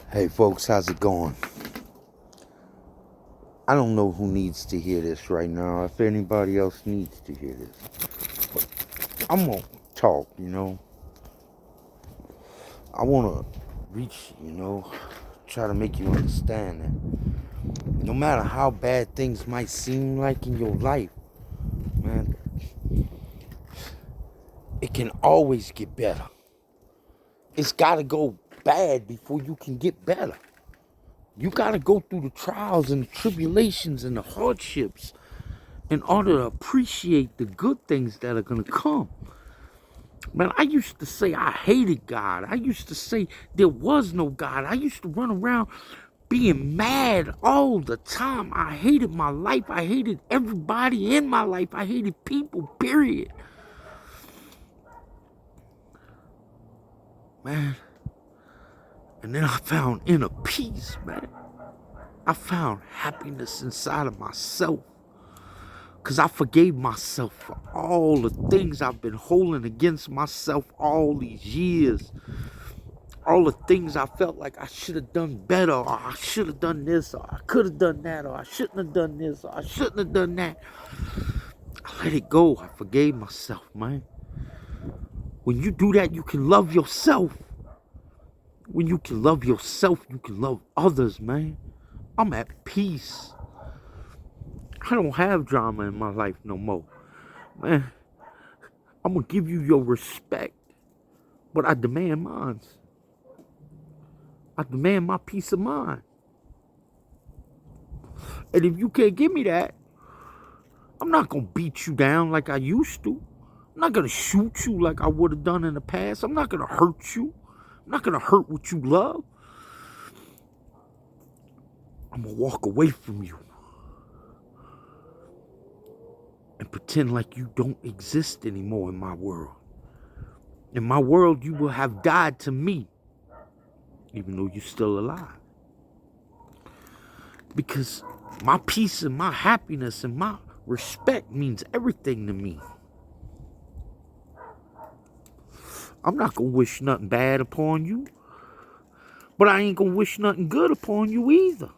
Hey folks, how's it going? I don't know who needs to hear this right now, if anybody else needs to hear this. I'm gonna talk. I wanna reach, try to make you understand that no matter how bad things might seem like in your life, man, it can always get better. It's gotta go bad before you can get better. You gotta go through the trials and the tribulations and the hardships in order to appreciate the good things that are gonna come. Man, I used to say I hated God. I used to say there was no God. I used to run around being mad all the time. I hated my life. I hated everybody in my life. I hated people, period. Man. And then I found inner peace, man. I found happiness inside of myself. Because I forgave myself for all the things I've been holding against myself all these years. All the things I felt like I should have done better, or I should have done this, or I could have done that, or I shouldn't have done this, or I shouldn't have done that. I let it go. I forgave myself, man. When you do that, you can love yourself. When you can love yourself, you can love others, man. I'm at peace. I don't have drama in my life no more. Man, I'm going to give you your respect, but I demand mine. I demand my peace of mind. And if you can't give me that, I'm not going to beat you down like I used to. I'm not going to shoot you like I would have done in the past. I'm not going to hurt you. I'm not going to hurt what you love. I'm going to walk away from you and pretend like you don't exist anymore in my world. In my world, you will have died to me, even though you're still alive. Because my peace and my happiness and my respect means everything to me. I'm not going to wish nothing bad upon you, but I ain't going to wish nothing good upon you either.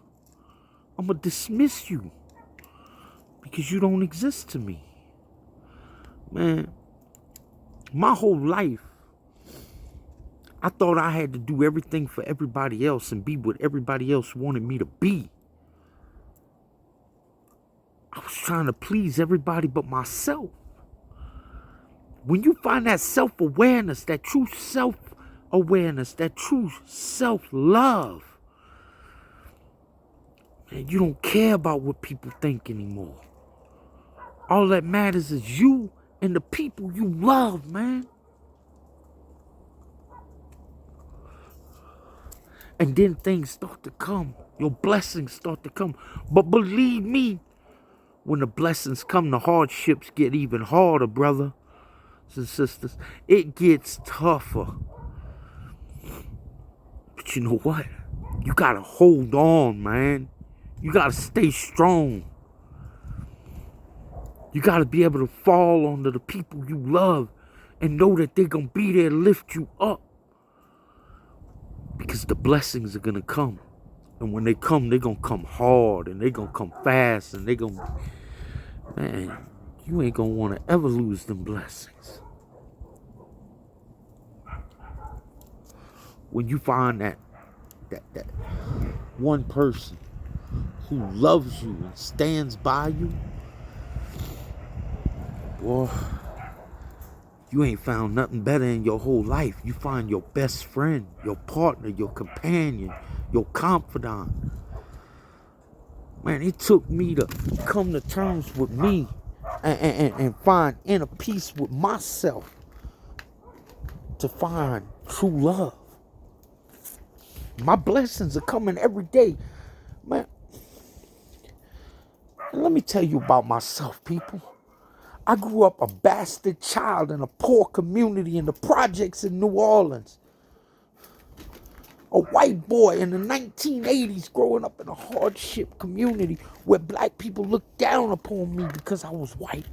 I'm going to dismiss you because you don't exist to me. Man, my whole life, I thought I had to do everything for everybody else and be what everybody else wanted me to be. I was trying to please everybody but myself. When you find that self-awareness, that true self-awareness, that true self-love, man, you don't care about what people think anymore. All that matters is you and the people you love, man. And then things start to come. Your blessings start to come. But believe me, when the blessings come, the hardships get even harder, brothers and sisters. It gets tougher. But you know what? You gotta hold on, man. You gotta stay strong. You gotta be able to fall onto the people you love and know that they're gonna be there to lift you up. Because the blessings are gonna come. And when they come, they're gonna come hard and they're gonna come fast and they're gonna, man, you ain't gonna wanna ever lose them blessings. When you find that one person who loves you and stands by you, boy, you ain't found nothing better in your whole life. You find your best friend, your partner, your companion, your confidant. Man, it took me to come to terms with me and find inner peace with myself to find true love. My blessings are coming every day. Man, let me tell you about myself, people. I grew up a bastard child in a poor community in the projects in New Orleans. A white boy in the 1980s growing up in a hardship community where black people looked down upon me because I was white.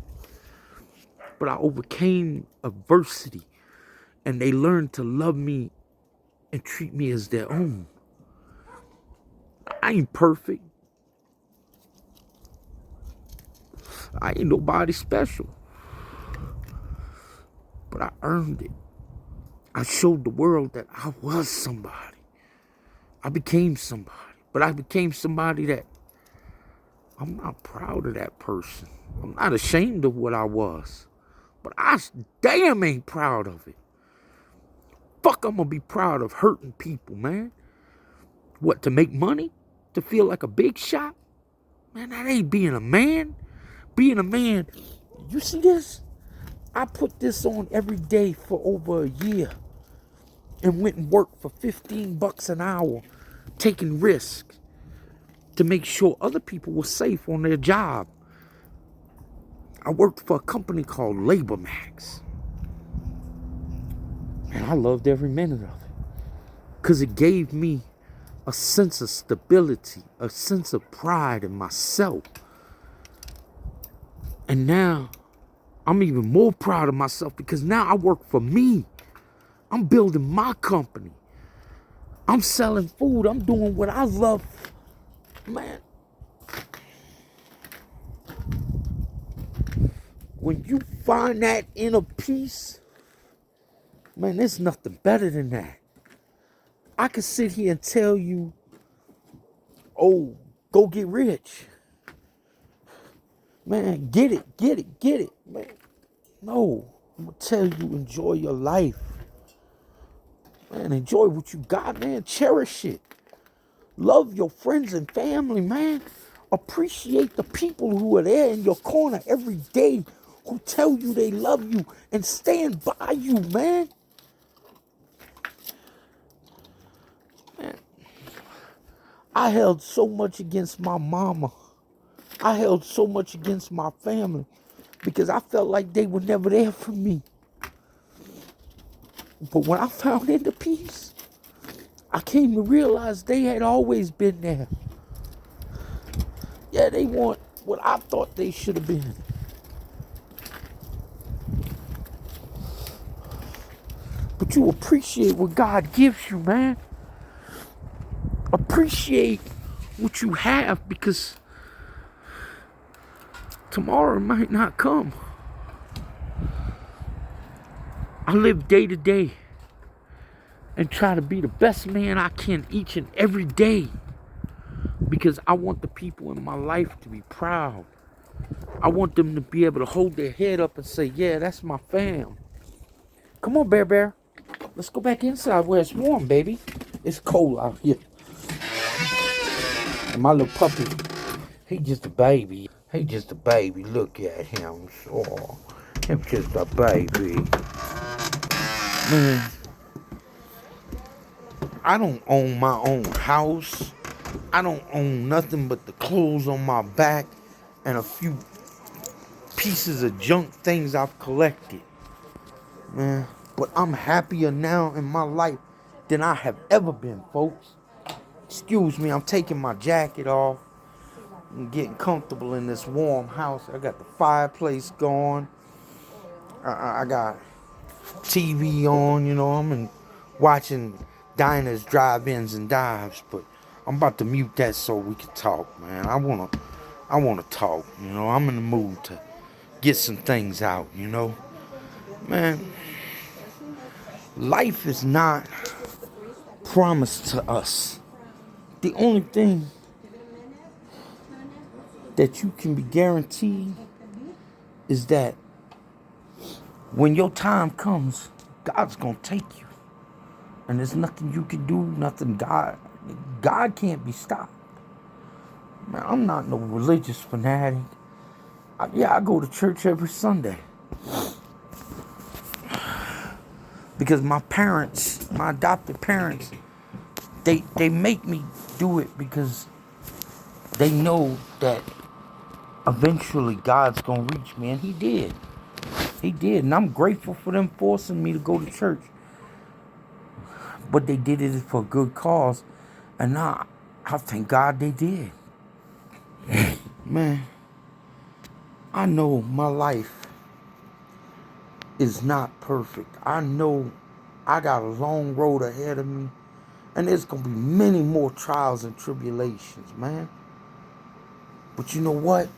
But I overcame adversity and they learned to love me and treat me as their own. I ain't perfect. I ain't nobody special. But I earned it. I showed the world that I was somebody. I became somebody. But I became somebody that I'm not proud of that person. I'm not ashamed of what I was. But I damn ain't proud of it. Fuck, I'm gonna be proud of hurting people, man. What, to make money? To feel like a big shot? Man, that ain't being a man. Being a man, you see this? I put this on every day for over a year and went and worked for $15 an hour, taking risks to make sure other people were safe on their job. I worked for a company called Labor Max. And I loved every minute of it. Because it gave me a sense of stability, a sense of pride in myself. And now I'm even more proud of myself because now I work for me. I'm building my company. I'm selling food. I'm doing what I love. Man, when you find that inner peace, man, there's nothing better than that. I could sit here and tell you, oh, go get rich. Man, get it, get it, get it. Man, no, I'm going to tell you, enjoy your life. Man, enjoy what you got, man. Cherish it. Love your friends and family, man. Appreciate the people who are there in your corner every day who tell you they love you and stand by you, man. Man, I held so much against my mama. I held so much against my family because I felt like they were never there for me. But when I found inner peace, I came to realize they had always been there. Yeah, they weren't what I thought they should have been. But you appreciate what God gives you, man. Appreciate what you have because tomorrow might not come. I live day to day and try to be the best man I can each and every day because I want the people in my life to be proud. I want them to be able to hold their head up and say, yeah, that's my fam. Come on, Bear Bear. Let's go back inside where it's warm, baby. It's cold out here. And my little puppy, he just a baby. He just a baby. Look at him. Oh, he's just a baby. Man, I don't own my own house. I don't own nothing but the clothes on my back and a few pieces of junk things I've collected. Man, but I'm happier now in my life than I have ever been, folks. Excuse me, I'm taking my jacket off and getting comfortable in this warm house. I got the fireplace going. I got TV on, you know. I'm watching diners, drive-ins, and dives. But I'm about to mute that so we can talk, man. I wanna talk, you know. I'm in the mood to get some things out, you know. Man, life is not promised to us. The only thing that you can be guaranteed is that when your time comes, God's gonna take you. And there's nothing you can do, nothing God can't be stopped. Man, I'm not no religious fanatic. I go to church every Sunday. Because my parents, my adopted parents, they make me do it because they know that eventually God's gonna reach me, and He did. He did, and I'm grateful for them forcing me to go to church. But they did it for a good cause, and now I thank God they did. Man, I know my life is not perfect. I know I got a long road ahead of me, And there's going to be many more trials and tribulations, man. But you know what?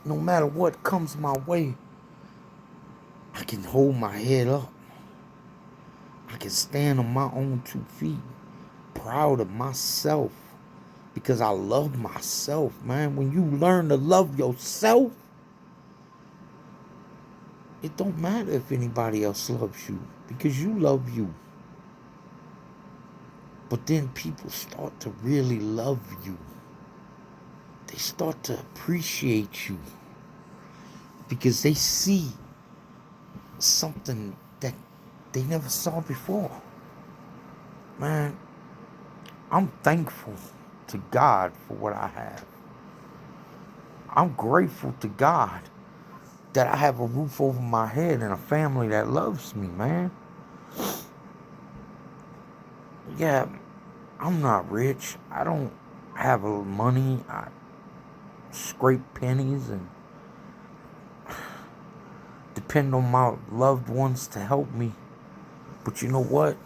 No matter what comes my way, I can hold my head up. I can stand on my own 2 feet. Proud of myself. Because I love myself, man. When you learn to love yourself, it don't matter if anybody else loves you. Because you love you. But then people start to really love you. They start to appreciate you. Because they see something that they never saw before. Man, I'm thankful to God for what I have. I'm grateful to God that I have a roof over my head and a family that loves me, man. Yeah, I'm not rich. I don't have a little money. I scrape pennies and depend on my loved ones to help me. But you know what?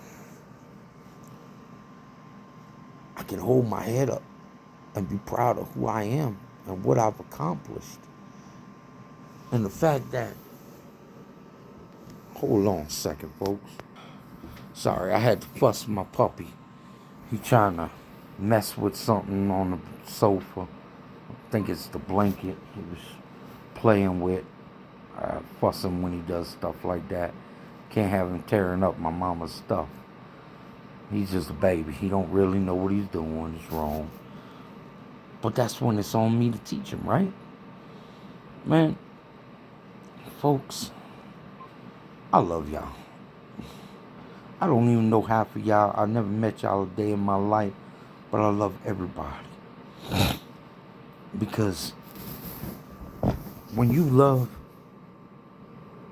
I can hold my head up and be proud of who I am and what I've accomplished. And the fact that, hold on a second, folks. Sorry, I had to fuss my puppy. He trying to mess with something on the sofa. I think it's the blanket he was playing with. I fuss him when he does stuff like that. Can't have him tearing up my mama's stuff. He's just a baby. He don't really know what he's doing. It's wrong. But that's when it's on me to teach him, right? Man, folks, I love y'all. I don't even know half of y'all. I never met y'all a day in my life. But I love everybody. Because when you love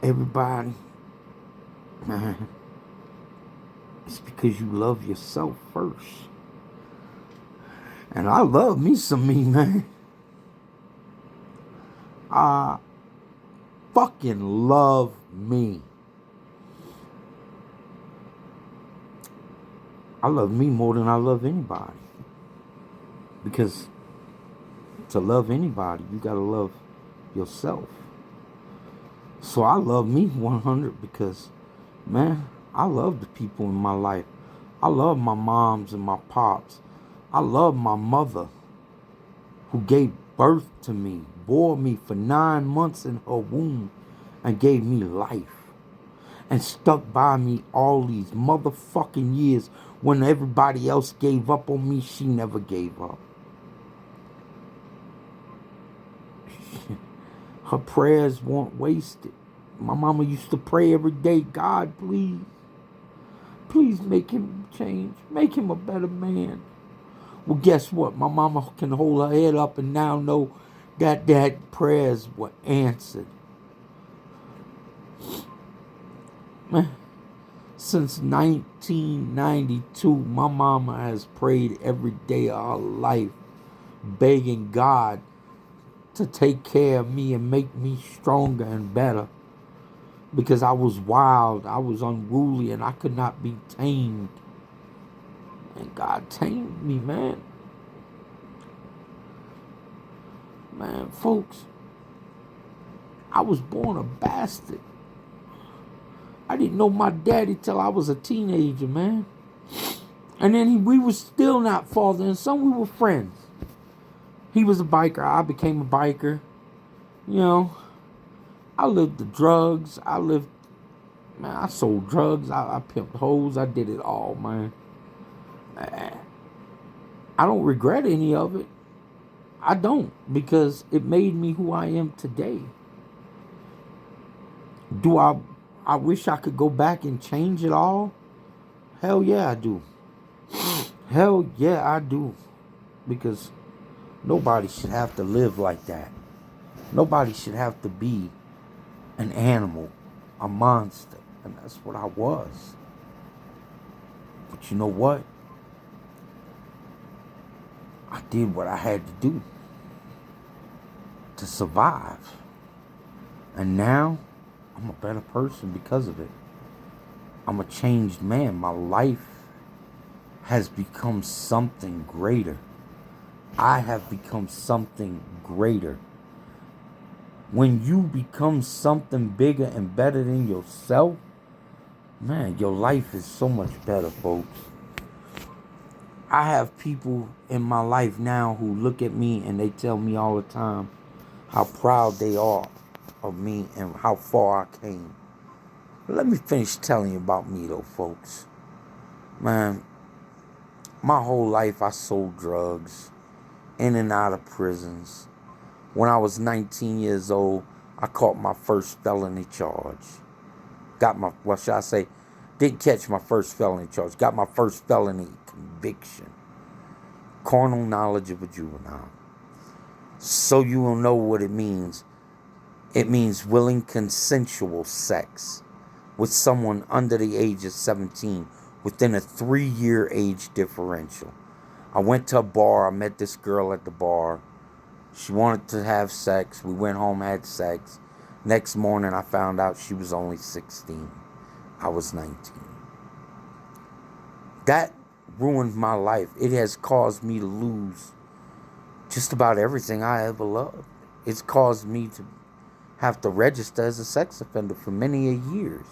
everybody, man, it's because you love yourself first. And I love me some me, man. I fucking love me. I love me more than I love anybody. Because to love anybody, you gotta love yourself. So I love me 100 because, man, I love the people in my life. I love my moms and my pops. I love my mother who gave birth to me, bore me for 9 months in her womb and gave me life. And stuck by me all these motherfucking years. When everybody else gave up on me, she never gave up. Her prayers weren't wasted. My mama used to pray every day, God, please make him change. Make him a better man. Well, guess what? My mama can hold her head up and now know that prayers were answered. Man, since 1992, my mama has prayed every day of her life, begging God to take care of me and make me stronger and better. Because I was wild, I was unruly, and I could not be tamed. And God tamed me, man. Man, folks, I was born a bastard. I didn't know my daddy till I was a teenager, man. And then we were still not father and son. We were friends. He was a biker. I became a biker. You know, I lived the drugs. I sold drugs. I pimped hoes. I did it all, man. I don't regret any of it. I don't, because it made me who I am today. Do I wish I could go back and change it all? Hell yeah, I do. Hell yeah, I do. Because nobody should have to live like that. Nobody should have to be an animal, a monster. And that's what I was. But you know what? I did what I had to do to survive. And now, I'm a better person because of it. I'm a changed man. My life has become something greater. I have become something greater. When you become something bigger and better than yourself, man, your life is so much better, folks. I have people in my life now who look at me and they tell me all the time how proud they are of me and how far I came. But let me finish telling you about me, though, folks. Man, my whole life I sold drugs, in and out of prisons. When I was 19 years old, I caught my first felony charge. Didn't catch my first felony charge. Got my first felony conviction. Carnal knowledge of a juvenile. So you will know what it means. It means willing consensual sex with someone under the age of 17 within a 3-year age differential. I went to a bar. I met this girl at the bar. She wanted to have sex. We went home, had sex. Next morning, I found out she was only 16. I was 19. That ruined my life. It has caused me to lose just about everything I ever loved. It's caused me to have to register as a sex offender for many years.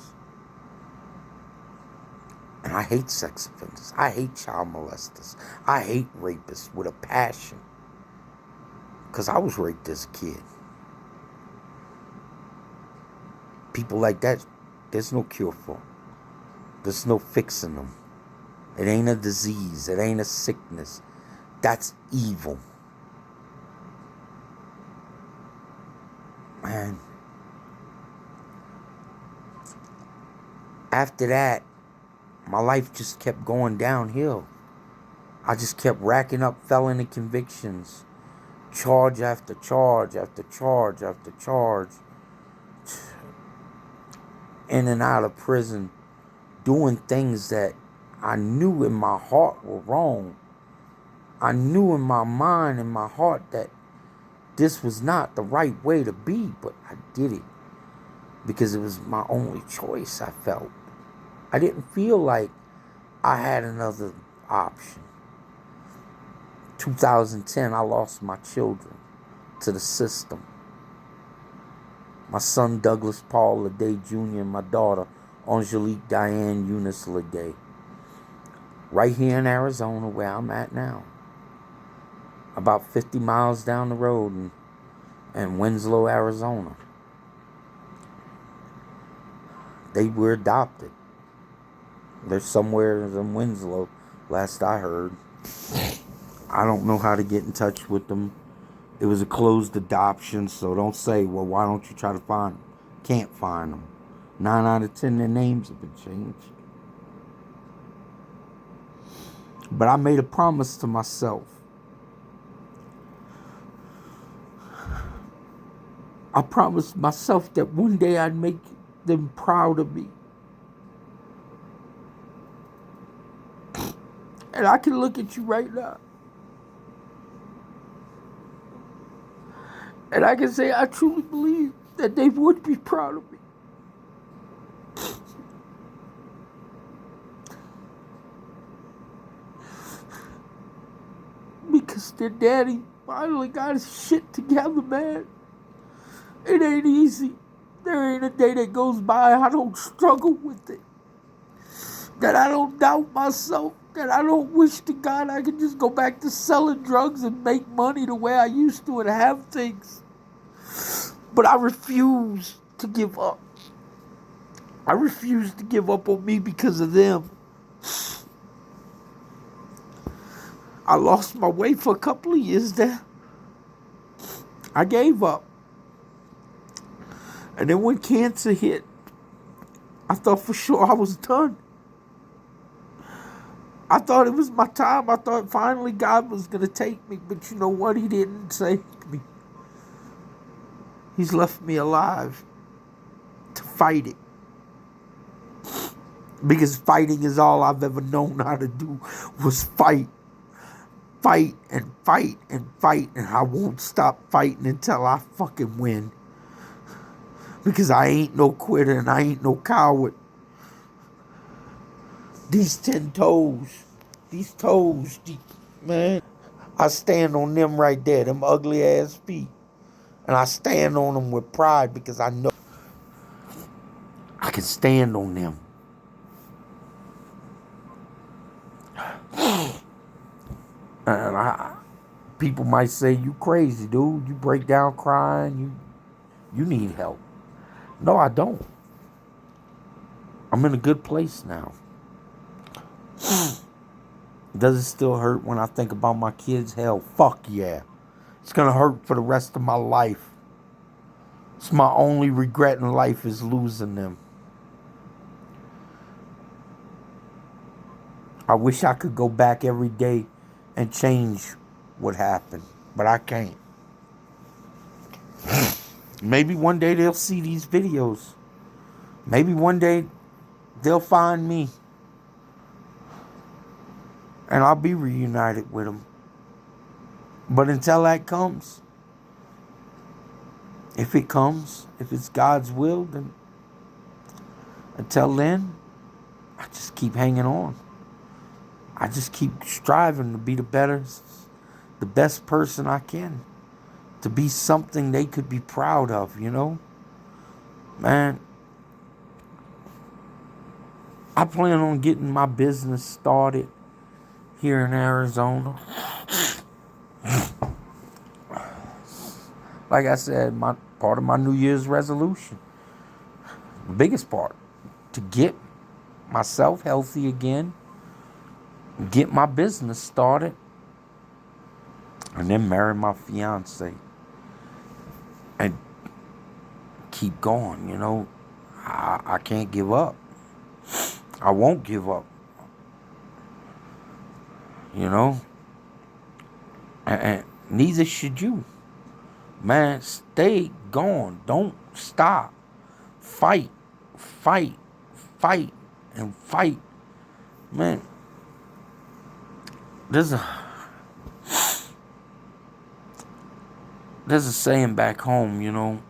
And I hate sex offenders. I hate child molesters. I hate rapists with a passion. Because I was raped as a kid. People like that, there's no cure for. There's no fixing them. It ain't a disease. It ain't a sickness. That's evil. Man. After that, my life just kept going downhill. I just kept racking up felony convictions. Charge after charge after charge after charge. In and out of prison. Doing things that I knew in my heart were wrong. I knew in my mind and my heart that this was not the right way to be, but I did it because it was my only choice, I felt. I didn't feel like I had another option. 2010, I lost my children to the system. My son Douglas Paul Leday Jr. and my daughter Angelique Diane Eunice Leday. Right here in Arizona where I'm at now. About 50 miles down the road in Winslow, Arizona. They were adopted. They're somewhere in Winslow, last I heard. I don't know how to get in touch with them. It was a closed adoption, so don't say, well, why don't you try to find them? Can't find them. 9 out of 10, their names have been changed. But I made a promise to myself. I promised myself that one day I'd make them proud of me. And I can look at you right now. And I can say I truly believe that they would be proud of me. Because their daddy finally got his shit together, man. It ain't easy. There ain't a day that goes by I don't struggle with it. That I don't doubt myself. That I don't wish to God I could just go back to selling drugs and make money the way I used to and have things. But I refuse to give up. I refuse to give up on me because of them. I lost my way for a couple of years there. I gave up. And then when cancer hit, I thought for sure I was done. I thought it was my time. I thought finally God was going to take me. But you know what? He didn't save me. He's left me alive to fight it. Because fighting is all I've ever known how to do was fight. Fight and fight and fight. And I won't stop fighting until I fucking win. Because I ain't no quitter and I ain't no coward. These 10 toes These toes, man. I stand on them right there, them ugly ass feet. And I stand on them with pride because I know I can stand on them. And people might say, you crazy, dude. You break down crying. You need help. No, I don't. I'm in a good place now. Does it still hurt when I think about my kids? Hell, fuck yeah. It's going to hurt for the rest of my life. It's my only regret in life is losing them. I wish I could go back every day and change what happened, but I can't. Maybe one day they'll see these videos. Maybe one day they'll find me and I'll be reunited with them. But until that comes, if it's God's will, then until then, I just keep hanging on. I just keep striving to be the best person I can. To be something they could be proud of, you know? Man, I plan on getting my business started here in Arizona. Like I said, part of my New Year's resolution, the biggest part, to get myself healthy again, get my business started, and then marry my fiance and keep going, you know. I can't give up. I won't give up. You know? And neither should you. Man, stay going. Don't stop. Fight, fight, fight, and fight. Man, there's a saying back home, you know.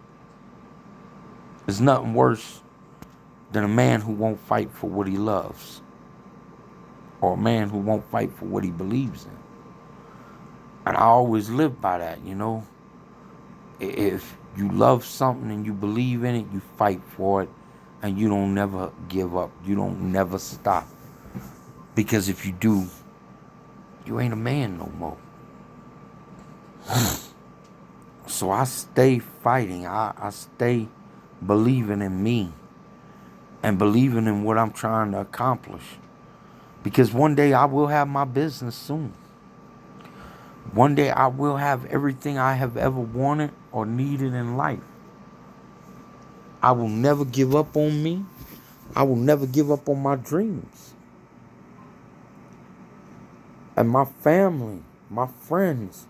There's nothing worse than a man who won't fight for what he loves. Or a man who won't fight for what he believes in. And I always live by that, you know. If you love something and you believe in it, you fight for it. And you don't never give up. You don't never stop. Because if you do, you ain't a man no more. So I stay fighting. I stay believing in me. And believing in what I'm trying to accomplish. Because one day I will have my business soon. One day I will have everything I have ever wanted or needed in life. I will never give up on me. I will never give up on my dreams. And my family, my friends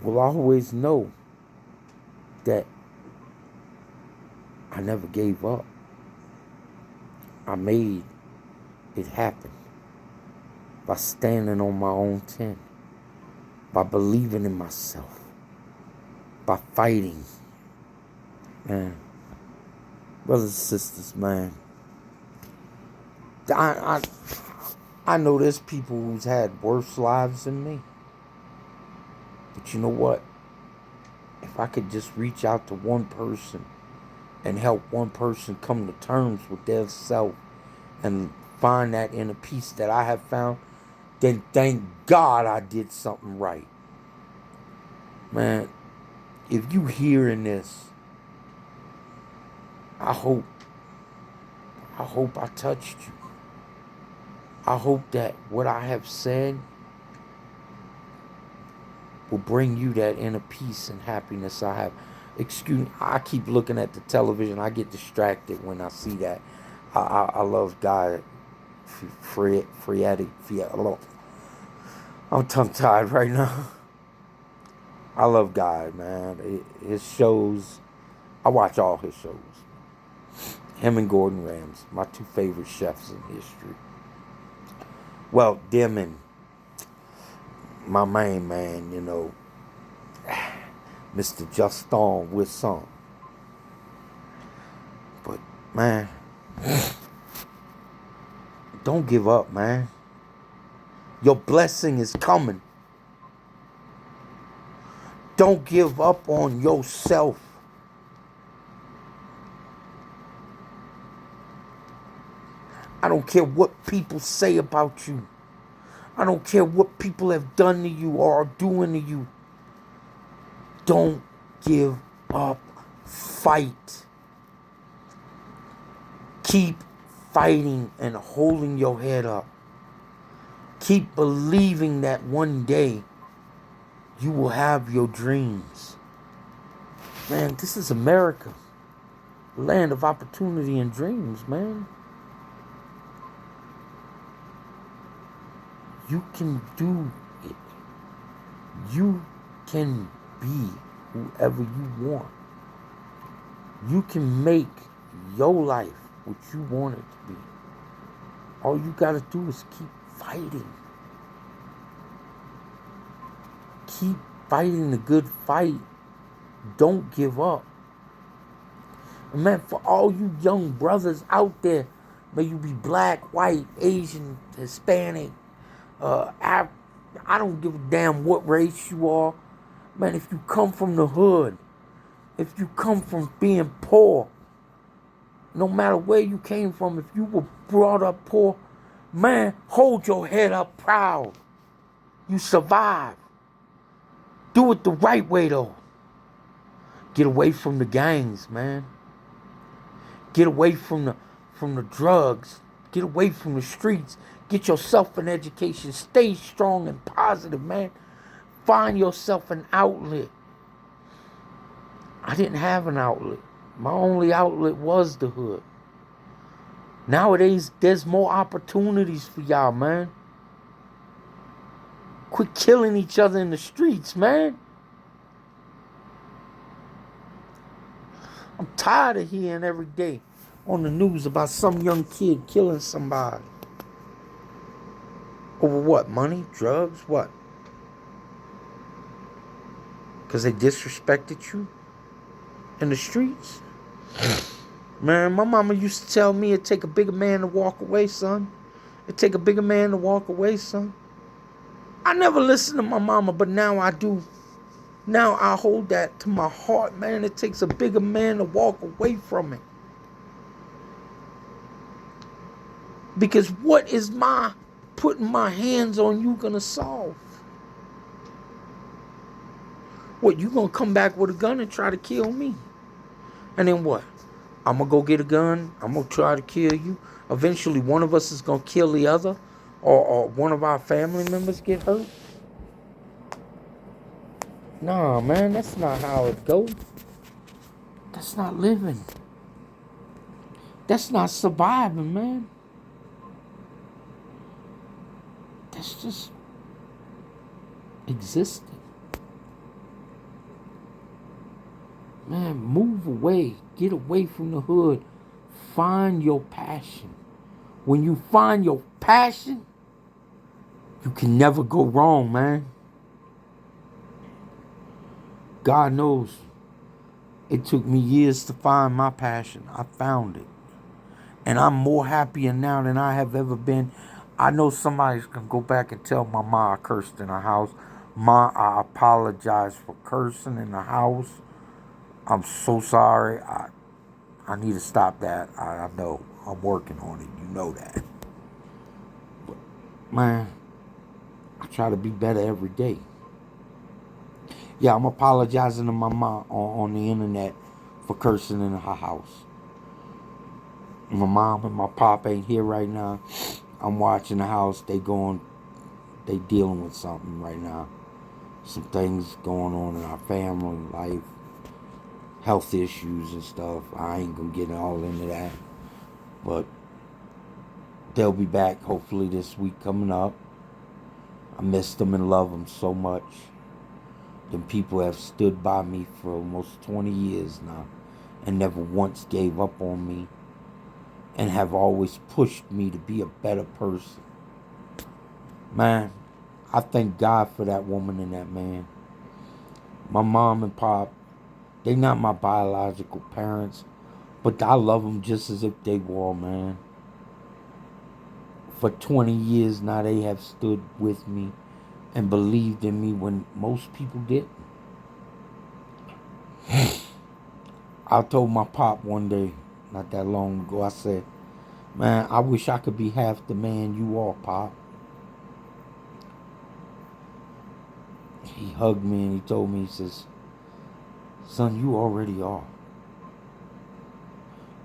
will always know that I never gave up. I made it happen by standing on my own 10, by believing in myself, by fighting. Man, brothers and sisters, man, I know there's people who's had worse lives than me. But you know what? If I could just reach out to one person and help one person come to terms with their self and find that inner peace that I have found, then thank God I did something right. Man, if you hearing this, I hope I touched you. I hope that what I have said will bring you that inner peace and happiness I have. Excuse me, I keep looking at the television. I get distracted when I see that. I love God. I'm tongue-tied right now. I love God, man. His shows, I watch all his shows. Him and Gordon Ramsay, my two favorite chefs in history. Well, them and my main man, you know, Mr. Justin Wisson. But, man, Don't give up, man. Your blessing is coming. Don't give up on yourself. I don't care what people say about you. I don't care what people have done to you or are doing to you. Don't give up. Fight. Keep fighting and holding your head up. Keep believing that one day you will have your dreams. Man, this is America. Land of opportunity and dreams, man. You can do it. You can be whoever you want. You can make your life what you want it to be. All you gotta do is keep fighting. Keep fighting the good fight. Don't give up. And man, for all you young brothers out there, may you be black, white, Asian, Hispanic, I don't give a damn what race you are. Man, if you come from the hood, if you come from being poor, no matter where you came from, if you were brought up poor, man, hold your head up proud. You survived. Do it the right way, though. Get away from the gangs, man. Get away from the drugs. Get away from the streets. Get yourself an education. Stay strong and positive, man. Find yourself an outlet. I didn't have an outlet. My only outlet was the hood. Nowadays, there's more opportunities for y'all, man. Quit killing each other in the streets, man. I'm tired of hearing every day on the news about some young kid killing somebody. Over what? Money? Drugs? What? Because they disrespected you in the streets? Man, my mama used to tell me it'd take a bigger man to walk away, son. It'd take a bigger man to walk away, son. I never listened to my mama, but now I do. Now I hold that to my heart, man. It takes a bigger man to walk away from it. Because what is my putting my hands on you gonna solve? What, you gonna come back with a gun and try to kill me? And then what? I'm gonna go get a gun. I'm gonna try to kill you. Eventually one of us is gonna kill the other. Or one of our family members get hurt. Nah, man, that's not how it goes. That's not living. That's not surviving, man. That's just existing. Man, move away. Get away from the hood. Find your passion. When you find your passion, you can never go wrong, man. God knows it took me years to find my passion. I found it. And I'm more happier now than I have ever been. I know somebody's going to go back and tell my ma I cursed in the house. Ma, I apologize for cursing in the house. I'm so sorry. I need to stop that. I know. I'm working on it. You know that. But, man, I try to be better every day. Yeah, I'm apologizing to my mom on the internet for cursing in her house. My mom and my pop ain't here right now. I'm watching the house. They dealing with something right now. Some things going on in our family life. Health issues and stuff. I ain't gonna get all into that. But they'll be back hopefully this week coming up. I miss them and love them so much. Them people have stood by me for almost 20 years now and never once gave up on me and have always pushed me to be a better person. Man, I thank God for that woman and that man. My mom and pop, they not my biological parents, but I love them just as if they were, man. For 20 years now, they have stood with me and believed in me when most people didn't. I told my pop one day, not that long ago, I said, man, I wish I could be half the man you are, Pop. He hugged me and he told me, he says, son, you already are.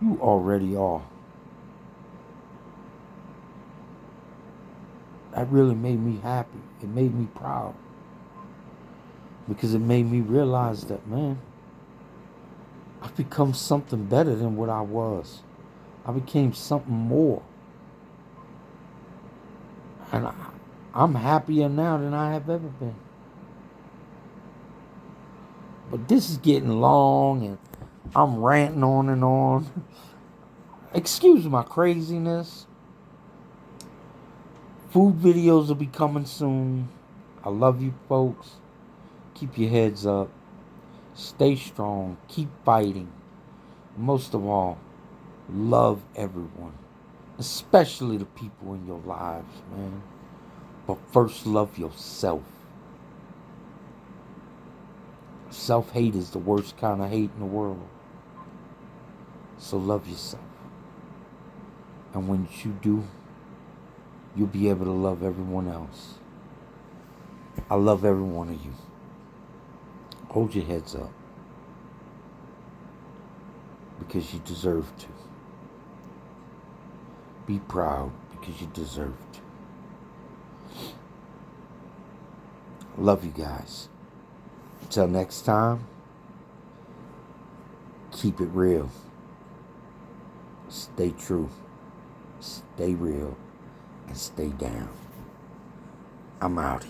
You already are. That really made me happy. It made me proud. Because it made me realize that, man, I've become something better than what I was. I became something more. And I'm happier now than I have ever been. But this is getting long and I'm ranting on and on. Excuse my craziness. Food videos will be coming soon. I love you folks. Keep your heads up. Stay strong. Keep fighting. Most of all, love everyone. Especially the people in your lives, man. But first, love yourself. Self-hate is the worst kind of hate in the world. So love yourself. And when you do, you'll be able to love everyone else. I love every one of you. Hold your heads up. Because you deserve to. Be proud because you deserve to. Love you guys. Until next time, keep it real. Stay true. Stay real. And stay down. I'm out.